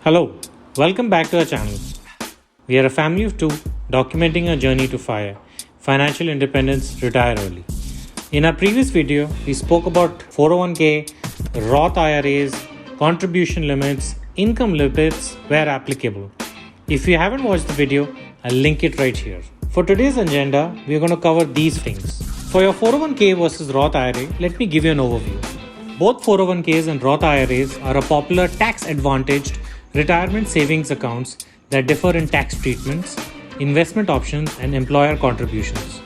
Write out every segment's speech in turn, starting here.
Hello, welcome back to our channel. We are a family of two documenting our journey to FIRE, financial independence, retire early. In our previous video, we spoke about 401k, ROTH IRAs, contribution limits, income limits where applicable. If you haven't watched the video, I'll link it right here. For today's agenda, we are going to cover these things. For your 401k versus ROTH IRA, let me give you an overview. Both 401ks and ROTH IRAs are a popular tax-advantaged retirement savings accounts that differ in tax treatments, investment options, and employer contributions.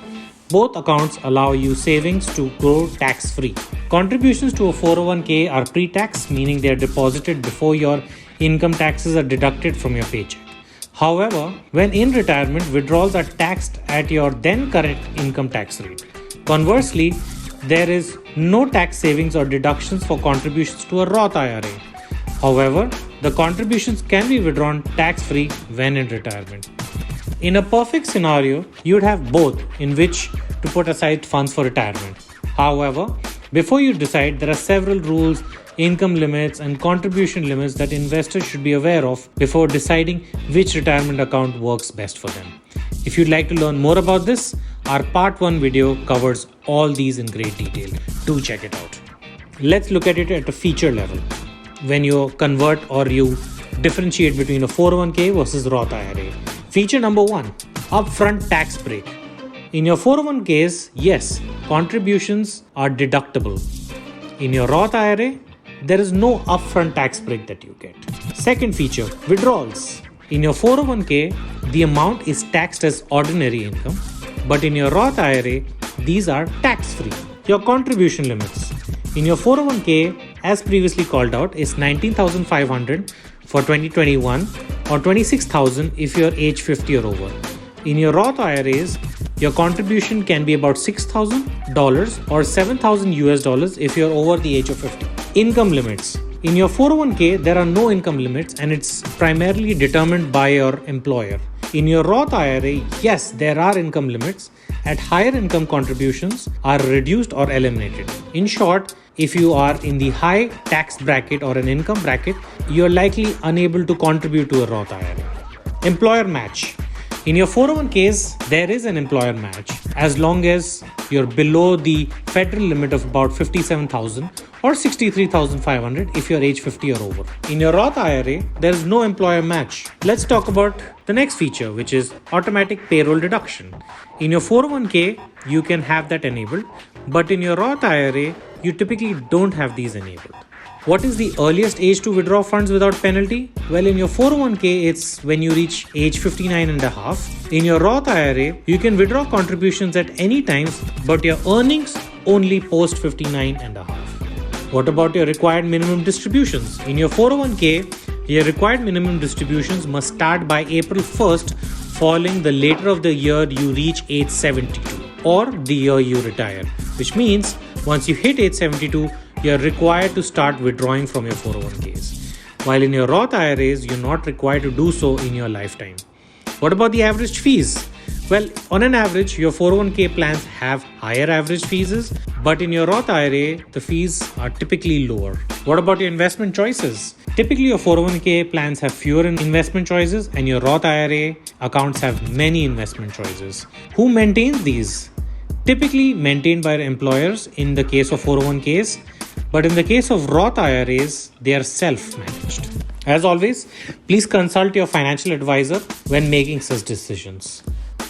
Both accounts allow you savings to grow tax-free. Contributions to a 401k are pre-tax, meaning they are deposited before your income taxes are deducted from your paycheck. However, when in retirement, withdrawals are taxed at your then current income tax rate. Conversely, there is no tax savings or deductions for contributions to a ROTH IRA. However, the contributions can be withdrawn tax-free when in retirement. In a perfect scenario, you would have both in which to put aside funds for retirement. However, before you decide, there are several rules, income limits, and contribution limits that investors should be aware of before deciding which retirement account works best for them. If you'd like to learn more about this, our part 1 video covers all these in great detail. Do check it out. Let's look at it at a feature level. When you convert or you differentiate between a 401k versus ROTH IRA. Feature number 1, upfront tax break. In your 401ks, yes, contributions are deductible. In your ROTH IRA, there is no upfront tax break that you get. Second feature, withdrawals. In your 401k, the amount is taxed as ordinary income, but in your ROTH IRA, these are tax-free. Your contribution limits. In your 401k, as previously called out, is $19,500 for 2021 or $26,000 if you're age 50 or over. In your ROTH IRAs, your contribution can be about $6,000 or $7,000 if you're over the age of 50. Income limits. In your 401k, there are no income limits and it's primarily determined by your employer. In your ROTH IRA, yes, there are income limits. At higher income, contributions are reduced or eliminated. In short, if you are in the high tax bracket or an income bracket, you are likely unable to contribute to a ROTH IRA. Employer match. In your 401ks, there is an employer match as long as you're below the federal limit of about $57,000 or $63,500 if you're age 50 or over. In your ROTH IRA, there is no employer match. Let's talk about the next feature, which is automatic payroll deduction. In your 401k, you can have that enabled, but in your ROTH IRA, you typically don't have these enabled. What is the earliest age to withdraw funds without penalty? Well, in your 401k, it's when you reach age 59 and a half. In your ROTH IRA, you can withdraw contributions at any time, but your earnings only post 59 and a half. What about your required minimum distributions? In your 401k, your required minimum distributions must start by April 1st following the later of the year you reach age 72 or the year you retire, which means once you hit age 72, you're required to start withdrawing from your 401ks. While in your ROTH IRAs, you're not required to do so in your lifetime. What about the average fees? Well, on an average, your 401k plans have higher average fees, but in your ROTH IRA, the fees are typically lower. What about your investment choices? Typically, your 401k plans have fewer investment choices and your ROTH IRA accounts have many investment choices. Who maintains these? Typically maintained by employers in the case of 401ks, but in the case of ROTH IRAs, they are self-managed. As always, please consult your financial advisor when making such decisions.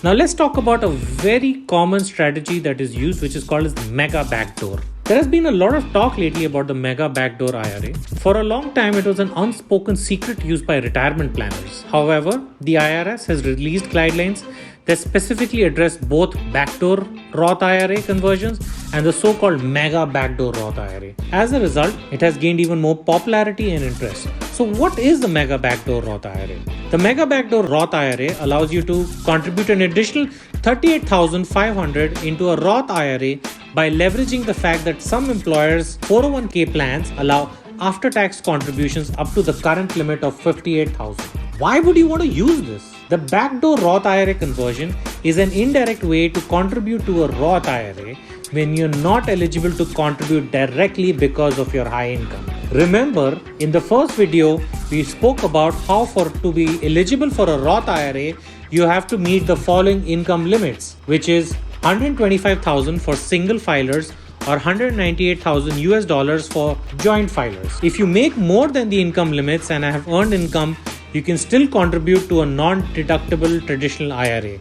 Now let's talk about a very common strategy that is used, which is called as the mega backdoor. There has been a lot of talk lately about the mega backdoor IRA. For a long time, it was an unspoken secret used by retirement planners. However, the IRS has released guidelines that specifically address both backdoor ROTH IRA conversions and the so-called mega backdoor ROTH IRA. As a result, it has gained even more popularity and interest. So what is the mega backdoor ROTH IRA? The mega backdoor ROTH IRA allows you to contribute an additional $38,500 into a ROTH IRA by leveraging the fact that some employers' 401k plans allow after-tax contributions up to the current limit of $58,000. Why would you want to use this? The backdoor ROTH IRA conversion is an indirect way to contribute to a ROTH IRA when you're not eligible to contribute directly because of your high income. Remember, in the first video, we spoke about how to be eligible for a Roth IRA, you have to meet the following income limits, which is $125,000 for single filers or $198,000 US for joint filers. If you make more than the income limits and have earned income, you can still contribute to a non-deductible traditional IRA.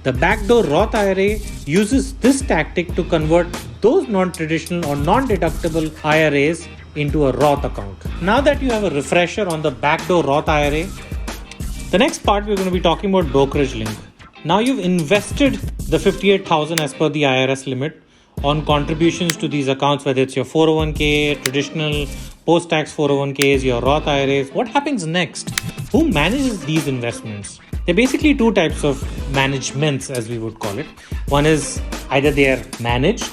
The backdoor Roth IRA uses this tactic to convert those non-traditional or non-deductible IRAs into a Roth account. Now that you have a refresher on the backdoor Roth IRA, the next part we're going to be talking about Brokerage Link. Now you've invested the $58,000 as per the IRS limit on contributions to these accounts, whether it's your 401k, traditional post-tax 401ks, your Roth IRAs. What happens next? Who manages these investments? There are basically two types of managements, as we would call it. One is either they are managed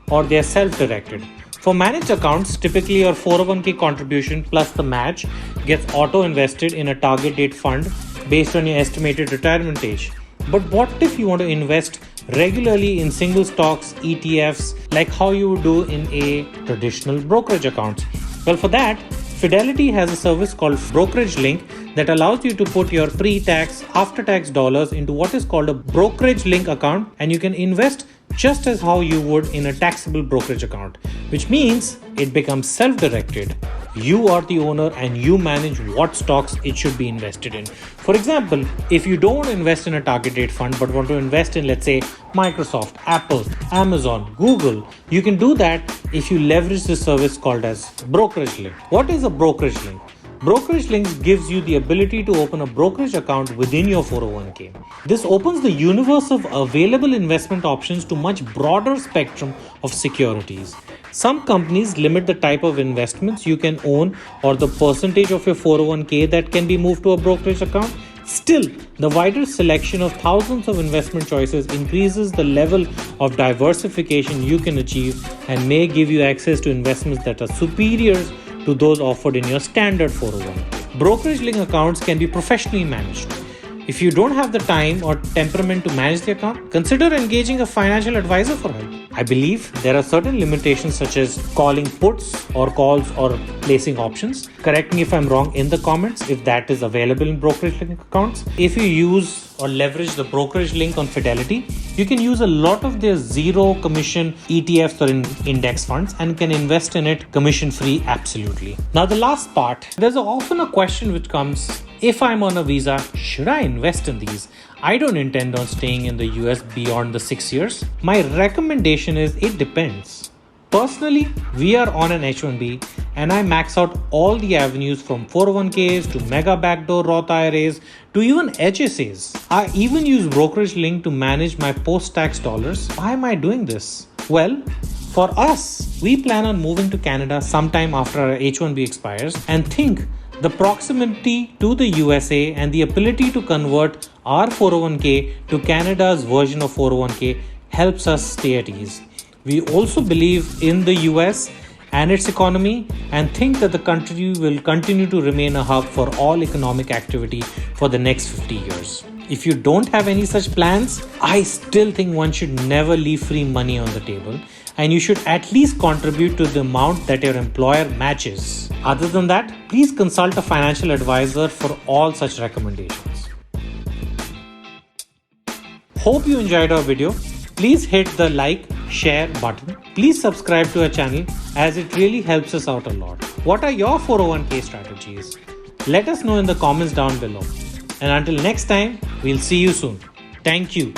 or they are self-directed. For managed accounts, typically your 401k contribution plus the match gets auto-invested in a target date fund based on your estimated retirement age. But what if you want to invest regularly in single stocks, ETFs, like how you would do in a traditional brokerage account? Well, for that, Fidelity has a service called Brokerage Link that allows you to put your pre-tax, after-tax dollars into what is called a Brokerage Link account, and you can invest just as how you would in a taxable brokerage account, which means it becomes self-directed. You are the owner and you manage what stocks it should be invested in. For example, if you don't want to invest in a target date fund but want to invest in, let's say, Microsoft, Apple, Amazon, Google, you can do that if you leverage this service called as Brokerage Link. What is a Brokerage Link? Brokerage Link gives you the ability to open a brokerage account within your 401k. This opens the universe of available investment options to much broader spectrum of securities. Some companies limit the type of investments you can own or the percentage of your 401k that can be moved to a brokerage account. Still, the wider selection of thousands of investment choices increases the level of diversification you can achieve and may give you access to investments that are superior to those offered in your standard 401k. Brokerage Link accounts can be professionally managed. If you don't have the time or temperament to manage the account, consider engaging a financial advisor for help. I believe there are certain limitations such as calling puts or calls or placing options. Correct me if I'm wrong in the comments if that is available in Brokerage Link accounts. If you use or leverage the Brokerage Link on Fidelity, you can use a lot of their zero commission ETFs or index funds and can invest in it commission free absolutely. Now the last part, there's often a question which comes, if I'm on a visa, should I invest in these? I don't intend on staying in the US beyond the 6 years. My recommendation is it depends. Personally, we are on an H1B and I max out all the avenues from 401ks to mega backdoor Roth IRAs to even HSAs. I even use Brokerage Link to manage my post-tax dollars. Why am I doing this? Well, for us, we plan on moving to Canada sometime after our H1B expires and think the proximity to the USA and the ability to convert our 401k to Canada's version of 401k helps us stay at ease. We also believe in the US and its economy and think that the country will continue to remain a hub for all economic activity for the next 50 years. If you don't have any such plans, I still think one should never leave free money on the table and you should at least contribute to the amount that your employer matches. Other than that, please consult a financial advisor for all such recommendations. Hope you enjoyed our video. Please hit the like, share button. Please subscribe to our channel as it really helps us out a lot. What are your 401k strategies? Let us know in the comments down below. And until next time, we'll see you soon. Thank you.